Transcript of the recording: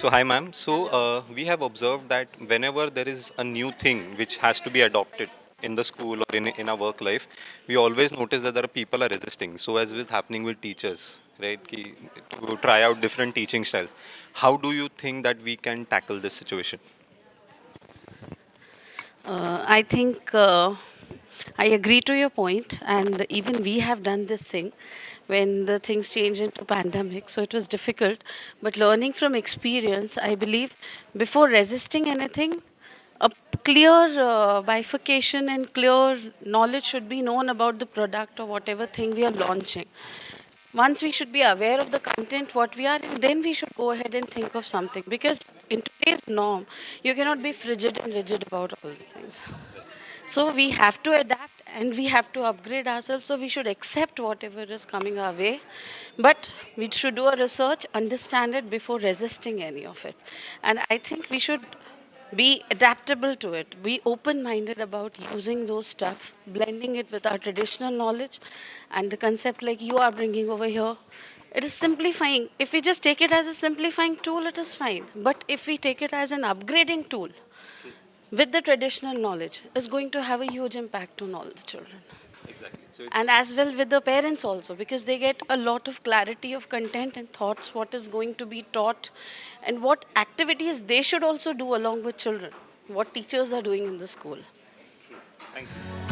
So hi ma'am. We have observed that whenever there is a new thing which has to be adopted in the school or in our work life, we always notice that there are people are resisting. So as is happening with teachers, right? To try out different teaching styles. How do you think that we can tackle this situation? I think I agree to your point, and even we have done this thing when the things changed into pandemic. So it was difficult, but learning from experience, I believe, before resisting anything, a clear bifurcation and clear knowledge should be known about the product or whatever thing we are launching. Once we should be aware of the content what we are in, then we should go ahead and think of something, because in today's norm you cannot be frigid and rigid about all the things. So we have to adapt and we have to upgrade ourselves. So we should accept whatever is coming our way, but we should do a research, understand it before resisting any of it. And I think we should be adaptable to it, be open minded about using those stuff, blending it with our traditional knowledge and the concept like you are bringing over here. It is simplifying. If we just take it as a simplifying tool, it is fine. But if we take it as an upgrading tool with the traditional knowledge, it's going to have a huge impact on all the children. Exactly. So And it's as well with the parents also, because they get a lot of clarity of content and thoughts, what is going to be taught and what activities they should also do along with children, what teachers are doing in the school. Thank you.